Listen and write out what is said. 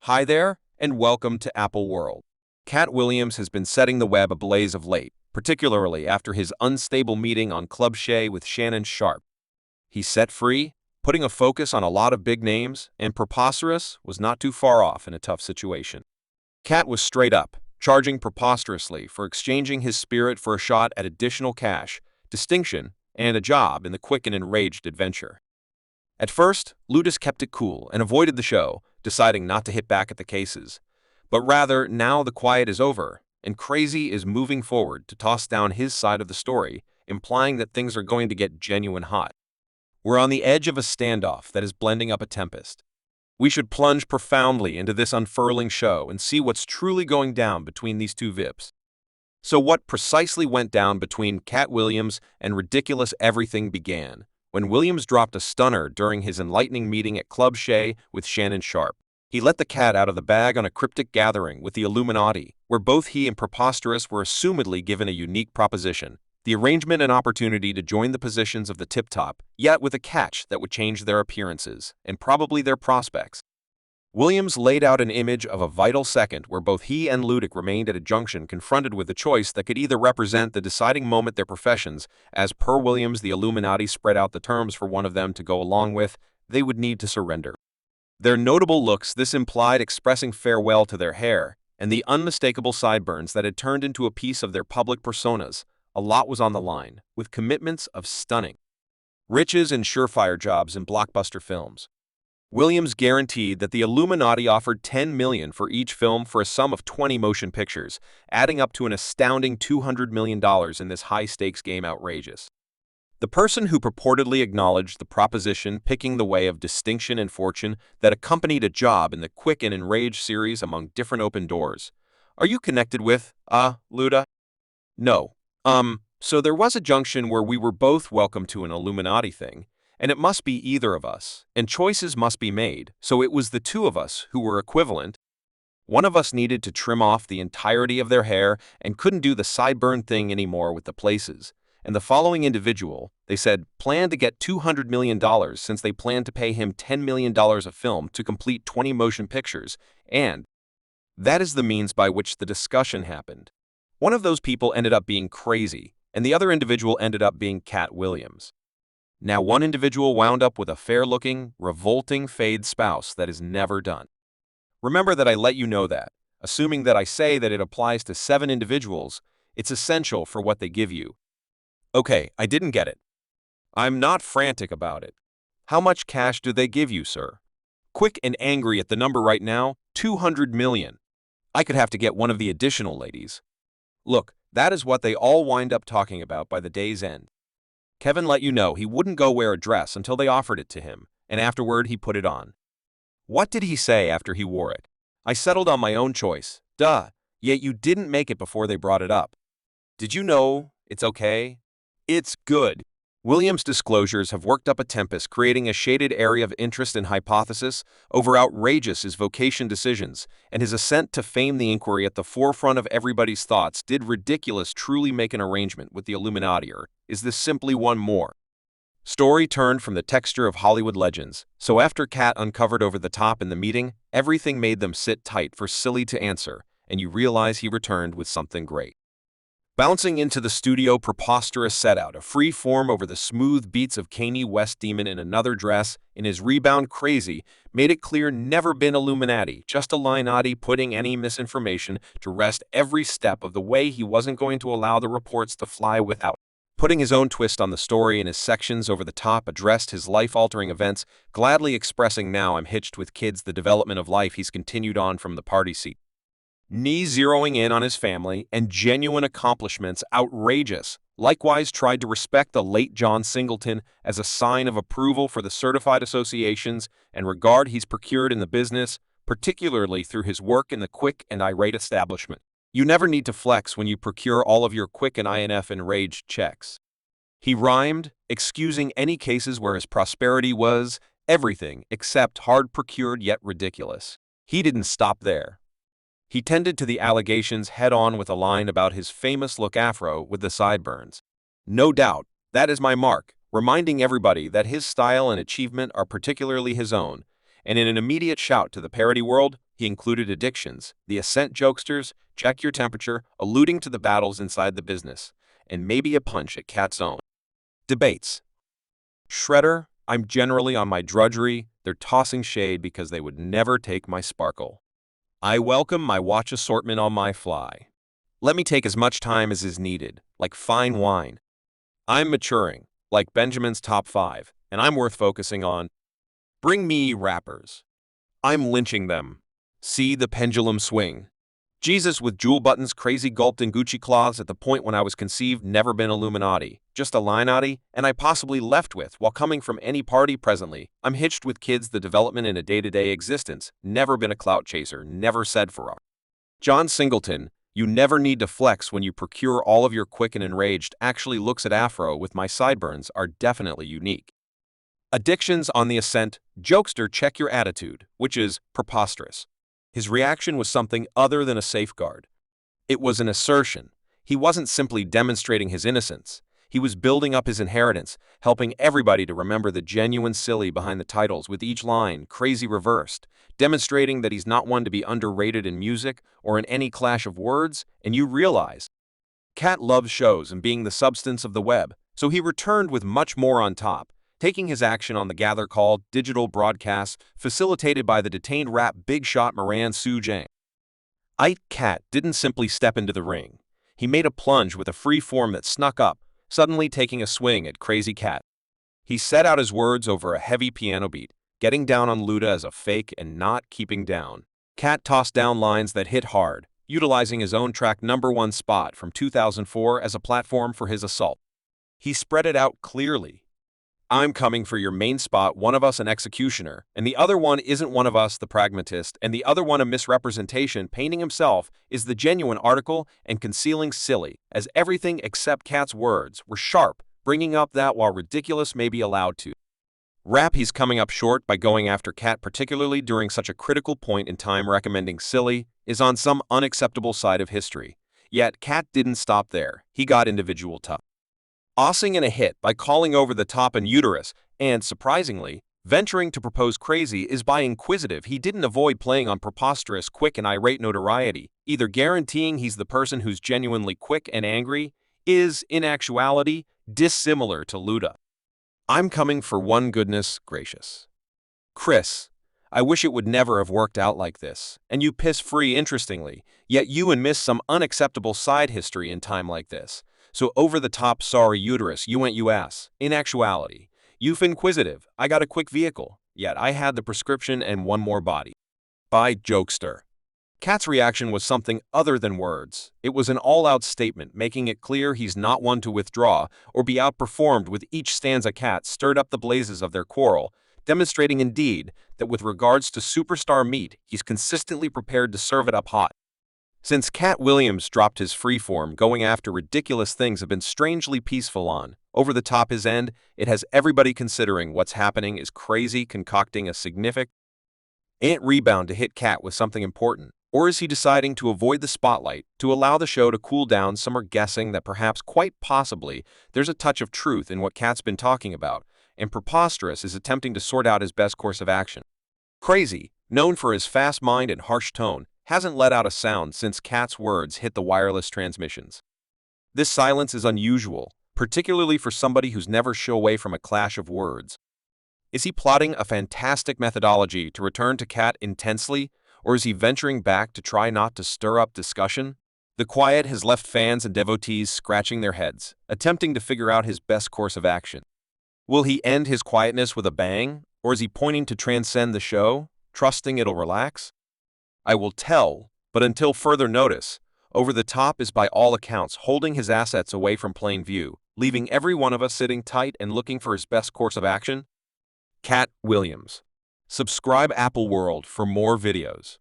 Hi there, and welcome to Apple World. Katt Williams has been setting the web ablaze of late, particularly after his unstable meeting on Club Shay with Shannon Sharp. He's set free, putting a focus on a lot of big names, and preposterous was not too far off in a tough situation. Katt was straight up, charging preposterously for exchanging his spirit for a shot at additional cash, distinction, and a job in the quick and enraged adventure. At first, Ludacris kept it cool and avoided the show, deciding not to hit back at the cases. But rather, now the quiet is over, and Crazy is moving forward to toss down his side of the story, implying that things are going to get genuine hot. We're on the edge of a standoff that is blending up a tempest. We should plunge profoundly into this unfurling show and see what's truly going down between these two VIPs. So what precisely went down between Katt Williams and Ridiculous Everything began when Williams dropped a stunner during his enlightening meeting at Club Shay with Shannon Sharp. He let the cat out of the bag on a cryptic gathering with the Illuminati, where both he and Preposterous were assumedly given a unique proposition, the arrangement and opportunity to join the positions of the tip-top, yet with a catch that would change their appearances, and probably their prospects. Williams laid out an image of a vital second where both he and Ludacris remained at a junction confronted with a choice that could either represent the deciding moment their professions, as per Williams the Illuminati spread out the terms for one of them to go along with, they would need to surrender. Their notable looks this implied expressing farewell to their hair, and the unmistakable sideburns that had turned into a piece of their public personas. A lot was on the line, with commitments of stunning riches and surefire jobs in blockbuster films. Williams guaranteed that the Illuminati offered $10 million for each film for a sum of 20 motion pictures, adding up to an astounding $200 million in this high-stakes game outrageous. The person who purportedly acknowledged the proposition picking the way of distinction and fortune that accompanied a job in the Quick and Enraged series among different open doors. Are you connected with, Luda? No. So there was a junction where we were both welcome to an Illuminati thing, and it must be either of us, and choices must be made, so it was the two of us who were equivalent. One of us needed to trim off the entirety of their hair and couldn't do the sideburn thing anymore with the places. And the following individual, they said, planned to get $200 million since they planned to pay him $10 million a film to complete 20 motion pictures, and that is the means by which the discussion happened. One of those people ended up being Crazy, and the other individual ended up being Katt Williams. Now one individual wound up with a fair-looking, revolting fade spouse that is never done. Remember that I let you know that, assuming that I say that it applies to 7 individuals, it's essential for what they give you. Okay, I didn't get it. I'm not frantic about it. How much cash do they give you, sir? Quick and angry at the number right now, $200 million. I could have to get one of the additional ladies. Look, that is what they all wind up talking about by the day's end. Kevin let you know he wouldn't go wear a dress until they offered it to him, and afterward he put it on. What did he say after he wore it? I settled on my own choice. Duh. Yet you didn't make it before they brought it up. Did you know it's okay? It's good. Williams' disclosures have worked up a tempest, creating a shaded area of interest and hypothesis over outrageous his vocation decisions, and his ascent to fame. The inquiry at the forefront of everybody's thoughts. Did Ridiculous truly make an arrangement with the Illuminati, or is this simply one more story turned from the texture of Hollywood legends? So after Katt uncovered over the top in the meeting, everything made them sit tight for silly to answer, and you realize he returned with something great. Bouncing into the studio, Preposterous set out a free form over the smooth beats of Kanye West. Demon in another dress, in his rebound Crazy, made it clear never been Illuminati, just Illuminati, putting any misinformation to rest every step of the way. He wasn't going to allow the reports to fly without putting his own twist on the story. In his sections over the top addressed his life-altering events, gladly expressing now I'm hitched with kids, the development of life he's continued on from the party seat. Zeroing in on his family and genuine accomplishments, outrageous. Likewise tried to respect the late John Singleton as a sign of approval for the certified associations and regard he's procured in the business, particularly through his work in the Quick and Irate establishment. You never need to flex when you procure all of your Quick and INF enraged checks. He rhymed, excusing any cases where his prosperity was everything except hard procured yet ridiculous. He didn't stop there. He tended to the allegations head-on with a line about his famous look afro with the sideburns. No doubt, that is my mark, reminding everybody that his style and achievement are particularly his own, and in an immediate shout to the parody world, He included addictions, the ascent jokesters, check your temperature, alluding to the battles inside the business, and maybe a punch at Katt's own debates. Shredder, I'm generally on my drudgery, they're tossing shade because they would never take my sparkle. I welcome my watch assortment on my fly. Let me take as much time as is needed, like fine wine. I'm maturing, like Benjamin's top 5, and I'm worth focusing on. Bring me rappers. I'm lynching them. See the pendulum swing. Jesus with jewel buttons, crazy gulped in Gucci cloths at the point when I was conceived, never been Illuminati, just a Illuminati, and I possibly left with while coming from any party presently. I'm hitched with kids, the development in a day-to-day existence, never been a clout chaser, never said for a John Singleton, you never need to flex when you procure all of your quick and enraged actually looks at afro with my sideburns are definitely unique. Addictions on the ascent, jokester check your attitude, which is preposterous. His reaction was something other than a safeguard. It was an assertion. He wasn't simply demonstrating his innocence. He was building up his inheritance, helping everybody to remember the genuine silly behind the titles with each line, crazy reversed, demonstrating that he's not one to be underrated in music or in any clash of words, and you realize. Katt loves shows and being the substance of the web, so he returned with much more on top, taking his action on the gather call digital broadcasts facilitated by the detained rap big shot Moran Su Jang. Katt didn't simply step into the ring. He made a plunge with a free form that snuck up, suddenly taking a swing at Crazy Katt. He set out his words over a heavy piano beat, getting down on Luda as a fake and not keeping down. Katt tossed down lines that hit hard, utilizing his own track #1 spot from 2004 as a platform for his assault. He spread it out clearly. I'm coming for your main spot, one of us an executioner, and the other one isn't one of us the pragmatist, and the other one a misrepresentation, painting himself is the genuine article and concealing silly, as everything except Katt's words were sharp, bringing up that while ridiculous may be allowed to rap, he's coming up short by going after Katt, particularly during such a critical point in time. Recommending silly is on some unacceptable side of history. Yet Katt didn't stop there. He got individual tough. Ossing in a hit by calling over the top and uterus, and, surprisingly, venturing to propose crazy is by inquisitive. He didn't avoid playing on preposterous, quick and irate notoriety, either guaranteeing he's the person who's genuinely quick and angry, is, in actuality, dissimilar to Luda. I'm coming for one, goodness gracious. Chris, I wish it would never have worked out like this, and you piss free interestingly, yet you and miss some unacceptable side history in time like this. So over the top, sorry uterus, you went you ass. In actuality, you've inquisitive, I got a quick vehicle, yet I had the prescription and one more body. By jokester. Katt's reaction was something other than words. It was an all-out statement, making it clear he's not one to withdraw or be outperformed with each stanza. Katt stirred up the blazes of their quarrel, demonstrating indeed that with regards to superstar meat, he's consistently prepared to serve it up hot. Since Katt Williams dropped his freeform, going after ridiculous things have been strangely peaceful on. Over the top his end, it has everybody considering what's happening is crazy, concocting a significant rebound to hit Katt with something important. Or is he deciding to avoid the spotlight, to allow the show to cool down? Some are guessing that perhaps, quite possibly, there's a touch of truth in what Katt's been talking about, and Preposterous is attempting to sort out his best course of action. Crazy, known for his fast mind and harsh tone, hasn't let out a sound since Katt's words hit the wireless transmissions. This silence is unusual, particularly for somebody who's never shied away from a clash of words. Is he plotting a fantastic methodology to return to Katt intensely, or is he venturing back to try not to stir up discussion? The quiet has left fans and devotees scratching their heads, attempting to figure out his best course of action. Will he end his quietness with a bang, or is he pointing to transcend the show, trusting it'll relax? I will tell, but until further notice, Over the Top is by all accounts holding his assets away from plain view, leaving every one of us sitting tight and looking for his best course of action. Katt Williams. Subscribe Apple World for more videos.